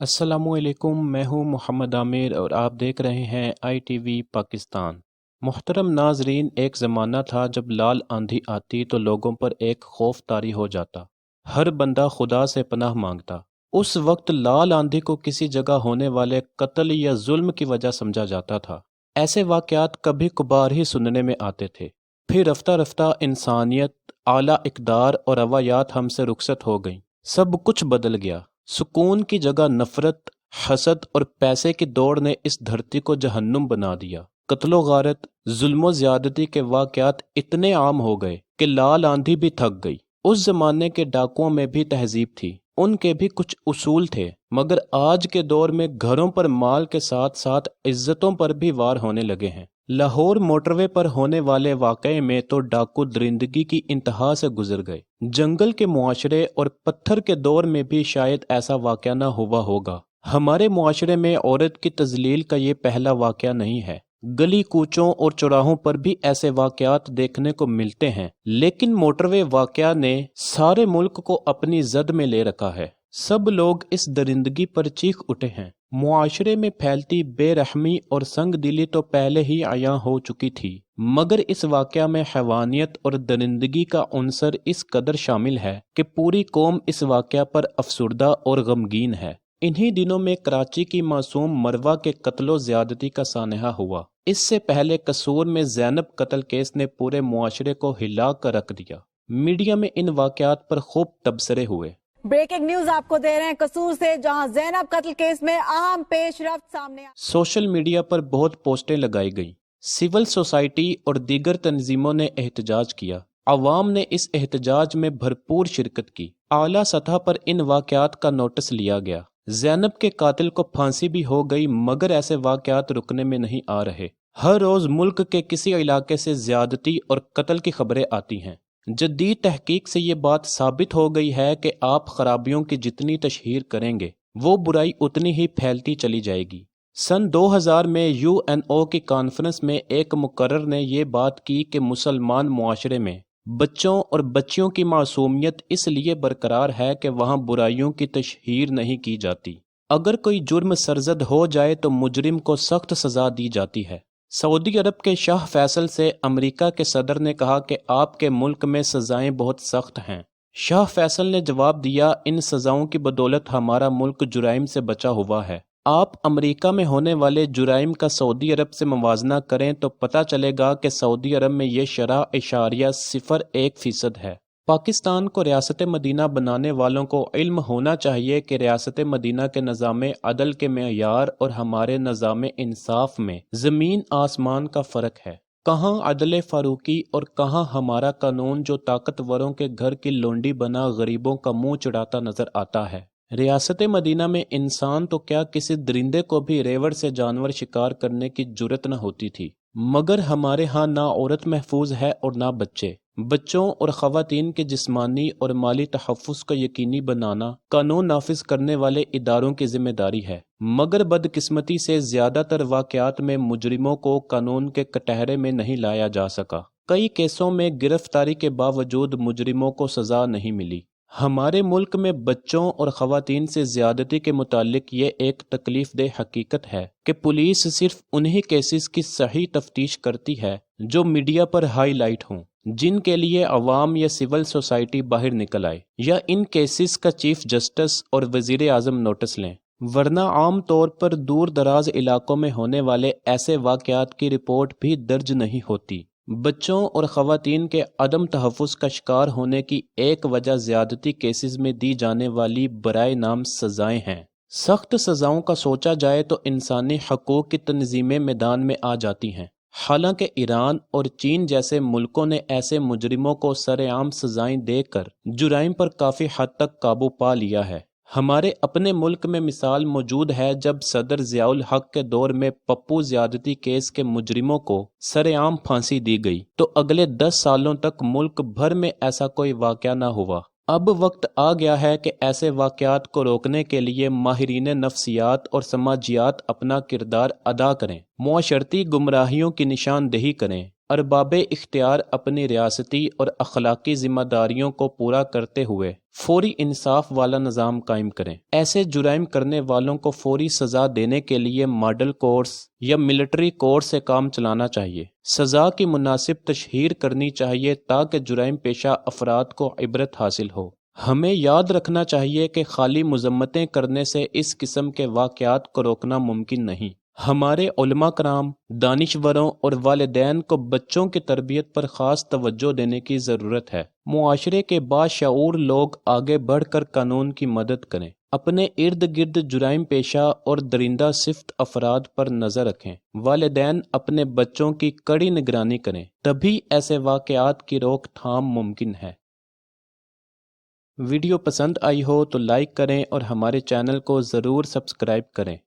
अस्सलामुअलैकुम। मैं हूं मोहम्मद आमिर और आप देख रहे हैं ITV पाकिस्तान। मुहतरम नाजरीन, एक ज़माना था जब लाल आंधी आती तो लोगों पर एक खौफ तारी हो जाता। हर बंदा खुदा से पनाह मांगता। उस वक्त लाल आंधी को किसी जगह होने वाले कत्ल या जुल्म की वजह समझा जाता था। ऐसे वाक़यात कभी कभार ही सुनने में आते थे। फिर रफ्ता रफ्ता इंसानियत, आला इक़दार और रवायात हमसे रुखसत हो गई। सब कुछ बदल गया। सुकून की जगह नफरत, हसद और पैसे की दौड़ ने इस धरती को जहन्नुम बना दिया। कत्लो गारत, जुल्मो ज्यादती के वाकयात इतने आम हो गए कि लाल आंधी भी थक गई। उस जमाने के डाकुओं में भी तहजीब थी, उनके भी कुछ उसूल थे, मगर आज के दौर में घरों पर माल के साथ साथ इज्जतों पर भी वार होने लगे हैं। लाहौर मोटरवे पर होने वाले वाकये में तो डाकू दरिंदगी की इंतहा से गुजर गए। जंगल के मुआशरे और पत्थर के दौर में भी शायद ऐसा वाकया न हुआ होगा। हमारे मुआशरे में औरत की तजलील का ये पहला वाकया नहीं है। गली कूचों और चौराहों पर भी ऐसे वाकयात देखने को मिलते हैं, लेकिन मोटरवे वाकया ने सारे मुल्क को अपनी जद में ले रखा है। सब लोग इस दरिंदगी पर चीख उठे हैं। मुआशरे में फैलती बेरहमी और संग दिली तो पहले ही आया हो चुकी थी, मगर इस वाकया में हैवानियत और दरिंदगी का उनसर इस कदर शामिल है कि पूरी कौम इस वाकया पर अफसुर्दा और गमगीन है। इन्हीं दिनों में कराची की मासूम मरवा के कत्लो ज्यादती का सानहा हुआ। इससे पहले कसूर में जैनब कत्ल केस ने पूरे मुआशरे को हिला कर रख दिया। मीडिया में इन वाकयात पर खूब तबसरे हुए। ब्रेकिंग न्यूज आपको दे रहे हैं कसूर से, जहां जैनब कत्ल केस में अहम पेशरफ्त सामने सोशल मीडिया पर बहुत पोस्टें लगाई गई। सिविल सोसाइटी और दीगर तंजीमों ने एहतजाज किया। अवाम ने इस एहतजाज में भरपूर शिरकत की। आला सतह पर इन वाकयात का नोटिस लिया गया। जैनब के कातिल को फांसी भी हो गई, मगर ऐसे वाकयात रुकने में नहीं आ रहे। हर रोज मुल्क के किसी इलाके से ज्यादती और कत्ल की खबरें आती हैं। जदीद तहकीक से ये बात साबित हो गई है कि आप खराबियों की जितनी तशहीर करेंगे, वो बुराई उतनी ही फैलती चली जाएगी। सन 2000 में UNO की कॉन्फ्रेंस में एक मुकर्रर ने ये बात की कि मुसलमान मुआशरे में बच्चों और बच्चियों की मासूमियत इसलिए बरकरार है कि वहाँ बुराइयों की तशहीर नहीं की जाती। अगर कोई जुर्म सरजद हो जाए तो मुजरिम को सख्त सजा दी जाती है। सऊदी अरब के शाह फैसल से अमेरिका के सदर ने कहा कि आपके मुल्क में सजाएं बहुत सख्त हैं। शाह फैसल ने जवाब दिया, इन सजाओं की बदौलत हमारा मुल्क जुराइम से बचा हुआ है। आप अमेरिका में होने वाले जुराइम का सऊदी अरब से मुवाजना करें तो पता चलेगा कि सऊदी अरब में ये शरह इशारिया 0.1% है। पाकिस्तान को रियासत मदीना बनाने वालों को इल्म होना चाहिए कि रियासत मदीना के निज़ाम अदल के मेयार और हमारे निज़ाम इंसाफ में ज़मीन आसमान का फ़र्क है। कहाँ अदल फारूकी और कहाँ हमारा कानून जो ताकतवरों के घर की लोंडी बना गरीबों का मुंह चढ़ाता नजर आता है। रियासत मदीना में इंसान तो क्या किसी दरिंदे को भी रेवड़ से जानवर शिकार करने की जुर्रत न होती थी, मगर हमारे यहाँ ना औरत महफूज है और ना बच्चे। बच्चों और ख़वातीन के जिस्मानी और माली तहफ़्फ़ुज़ को यकीनी बनाना कानून नाफिज करने वाले इदारों की जिम्मेदारी है, मगर बदकिस्मती से ज़्यादातर वाक़यात में मुजरिमों को कानून के कटहरे में नहीं लाया जा सका। कई केसों में गिरफ्तारी के बावजूद मुजरिमों को सज़ा नहीं मिली। हमारे मुल्क में बच्चों और ख़वातीन से ज़्यादती के मुतालिक ये एक तकलीफ देह हकीकत है कि पुलिस सिर्फ उन्हीं केसेस की सही तफ्तीश करती है जो मीडिया पर हाईलाइट हों, जिनके लिए अवाम या सिविल सोसाइटी बाहर निकल आए, या इन केसेस का चीफ जस्टिस और वजीर आजम नोटिस लें, वरना आम तौर पर दूर दराज इलाकों में होने वाले ऐसे वाक़यात की रिपोर्ट भी दर्ज नहीं होती। बच्चों और ख़वातीन के अदम तहफ़्फ़ुज़ का शिकार होने की एक वजह ज़्यादती केसेस में दी जाने वाली बराए नाम सज़ाएं हैं। सख्त सज़ाओं का सोचा जाए तो इंसानी हकूक़ की तंजीमें मैदान में आ जाती हैं। हालांकि ईरान और चीन जैसे मुल्कों ने ऐसे मुजरिमों को सरेआम सज़ाएं देकर जुराइम पर काफ़ी हद तक काबू पा लिया है। हमारे अपने मुल्क में मिसाल मौजूद है जब सदर ज़ियाउल हक के दौर में पप्पू ज़्यादती केस के मुजरिमों को सरेआम फांसी दी गई, तो अगले 10 सालों तक मुल्क भर में ऐसा कोई वाक़या न हुआ। अब वक्त आ गया है कि ऐसे वाक़यात को रोकने के लिए माहिरीन नफ्सियात और समाजियात अपना किरदार अदा करें, मुआशरती गुमराहियों की निशानदेही करें, ارباب اختیار اپنی ریاستی اور اخلاقی ذمہ داریوں کو پورا کرتے ہوئے فوری انصاف والا نظام قائم کریں۔ ایسے جرائم کرنے والوں کو فوری سزا دینے کے لیے ماڈل کورٹس یا ملٹری کورٹ سے کام چلانا چاہیے۔ سزا کی مناسب تشہیر کرنی چاہیے تاکہ جرائم پیشہ افراد کو عبرت حاصل ہو۔ ہمیں یاد رکھنا چاہیے کہ خالی مذمتیں کرنے سے اس قسم کے واقعات کو روکنا ممکن نہیں۔ ہمارے علماء کرام، دانشوروں اور والدین کو بچوں کی تربیت پر خاص توجہ دینے کی ضرورت ہے۔ معاشرے کے باشعور لوگ آگے بڑھ کر قانون کی مدد کریں، اپنے ارد گرد جرائم پیشہ اور درندہ صفت افراد پر نظر رکھیں۔ والدین اپنے بچوں کی کڑی نگرانی کریں، تبھی ایسے واقعات کی روک تھام ممکن ہے۔ ویڈیو پسند آئی ہو تو لائک کریں اور ہمارے چینل کو ضرور سبسکرائب کریں۔